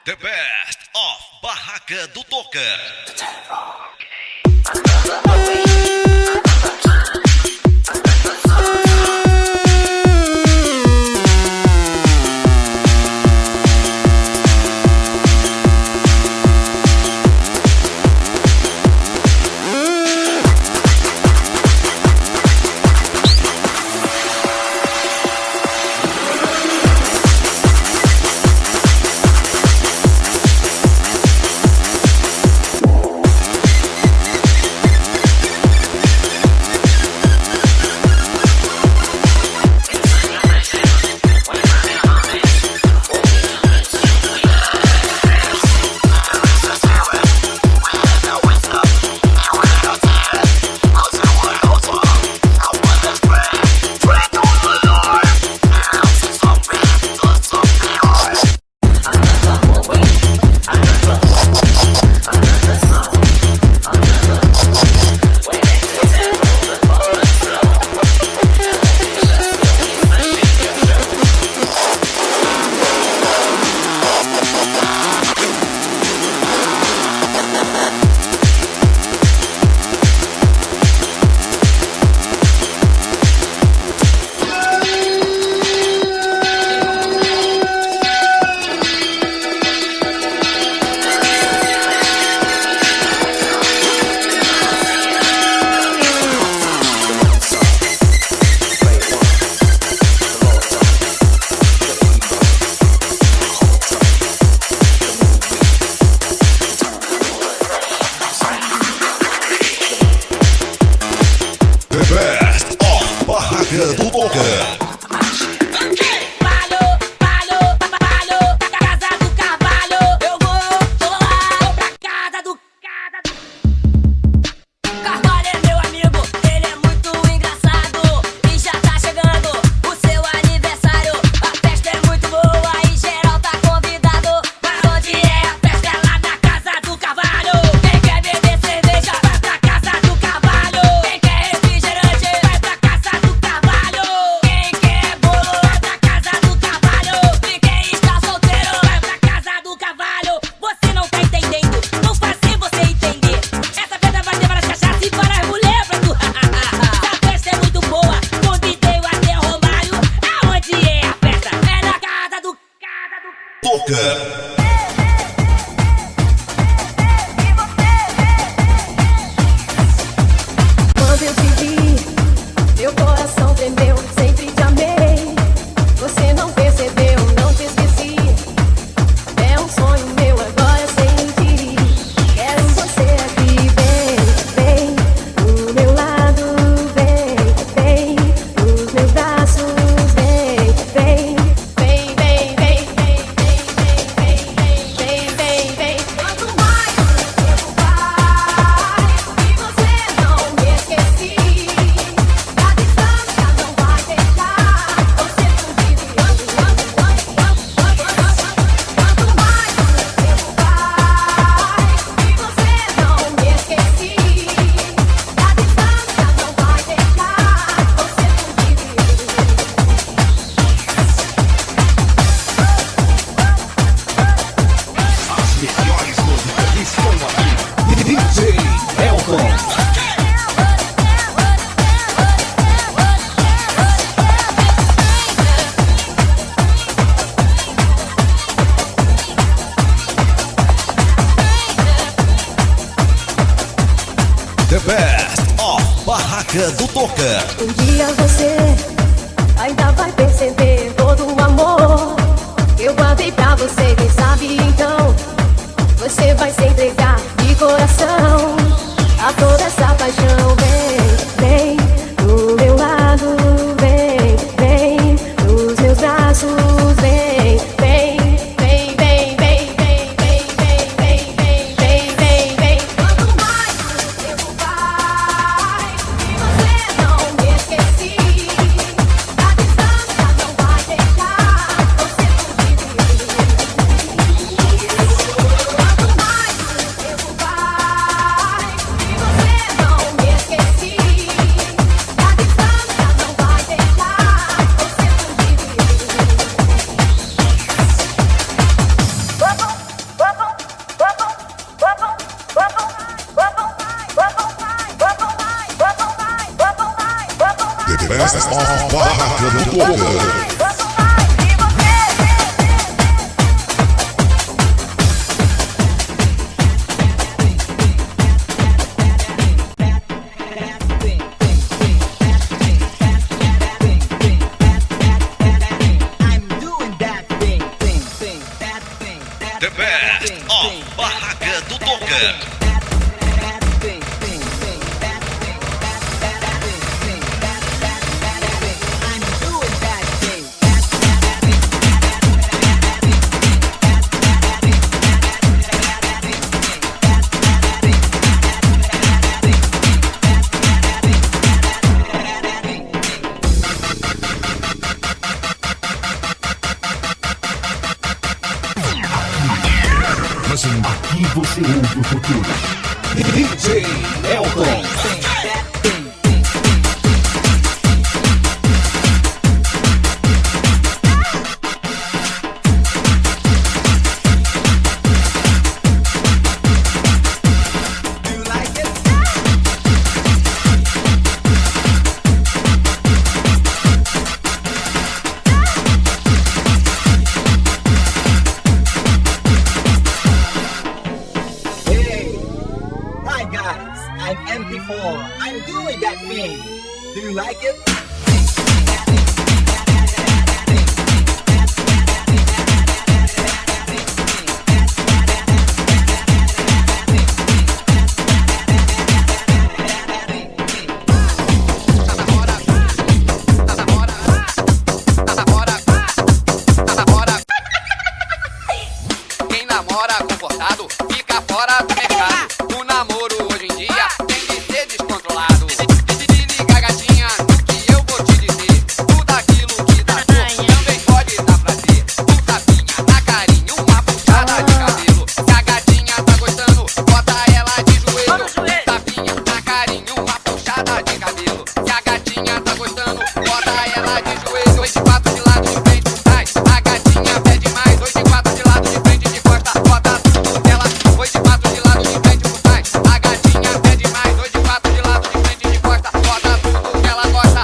The best of Barraca do Toca. Do Toca. Quando eu te vi, meu coração tremeu. Sempre te amei, você não percebeu, não te esqueci. É um sonho meu, agora sem ti. Quero você aqui, vem, vem do meu lado, vem, vem nos meus braços, vem, vem, vem, vem, vem, vem, vem, vem, vem, vem, vem. Quanto mais o tempo vai, e você não me esqueci. A distância não vai deixar você fugir. Quanto mais o tempo vai, e você não me esqueci. A distância não vai deixar você As melhores músicas estão aqui. DJ Elton. The best of Barraca do Toca. dia você ainda vai perceber todo o amor que eu guardei pra você. Quem sabe então você vai se entregar de coração a toda essa paixão. Vem, vem do meu lado, vem, vem nos meus braços, vem, vem, vem, vem, vem, vem, vem, vem, vem, vem, vem, vem. Quanto mais o tempo vai, e você não me esqueci. A distância The best of Barraca do Toca. The best of Barraca do Toca. Aqui você ouve o futuro. DJ Elton. I'm MP4. I'm doing that thing. Do you like it? Quem namora comportado fica fora do mercado. O namoro hoje em dia tem que ser descontrolado. Se liga, gatinha, no que eu vou te dizer. Tudo aquilo que dá dor também pode dar prazer. Um tapinha na carinha, uma puxada de cabelo. Se a gatinha tá gostando, bota ela de joelho. Tapinha na carinha, uma puxada de cabelo. Se a gatinha tá gostando, bota ela de joelho. 2 de 4 de lado, de frente, por trás. A gatinha pede mais. 2 de 4 de lado, de frente, de costa. Bota tudo dela. 2 de 4 de lado, de frente, por trás. A gatinha pede mais. 2 de 4 de lado, de frente, de costa. Bota tudo que ela gosta.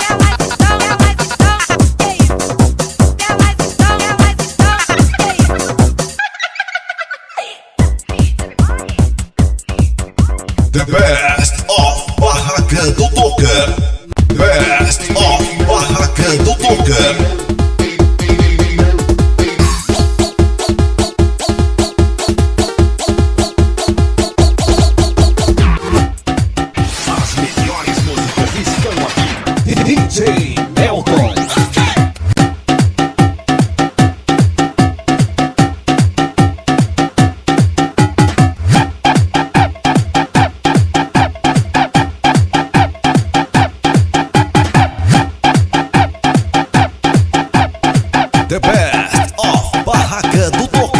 The best of Barraca do Toca. Best of Barraca do Toca. As melhores músicas estão aqui. DJ Elton. The best of Barraca do Toca.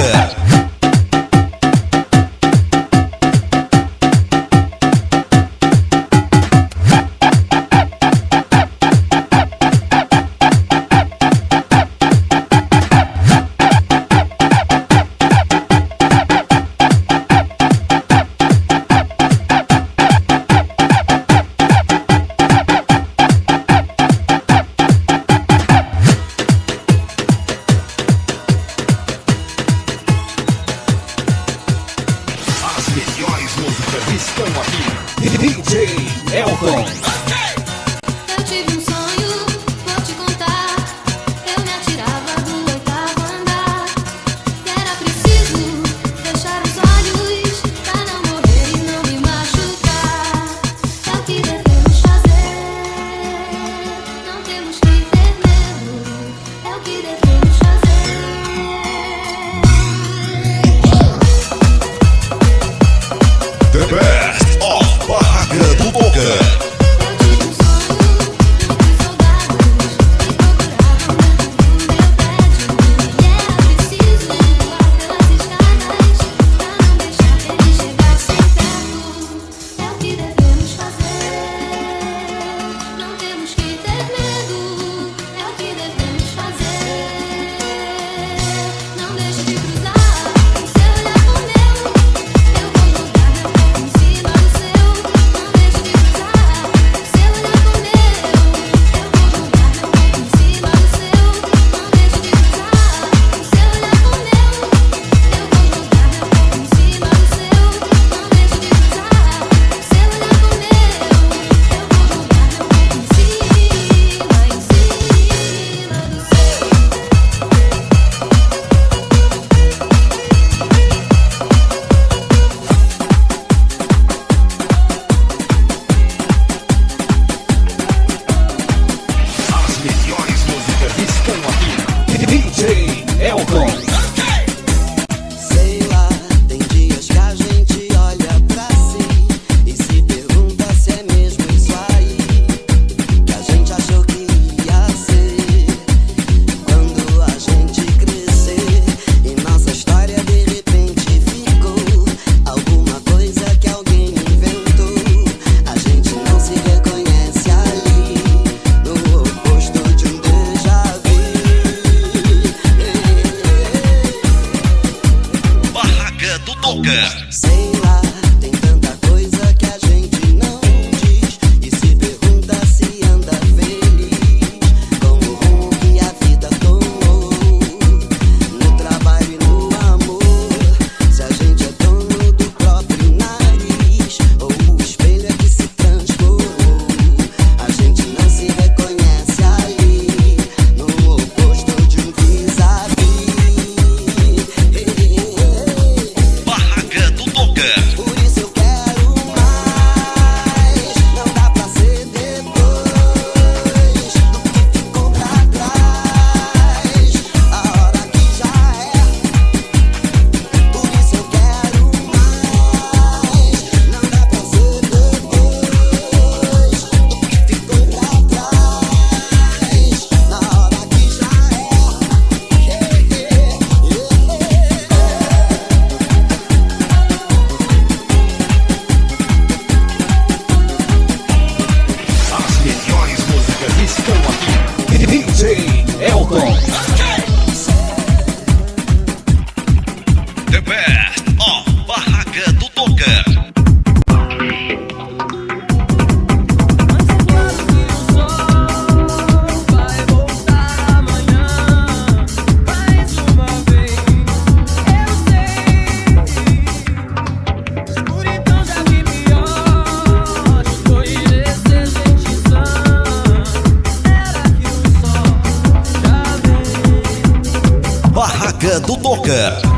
Barraca do Toca.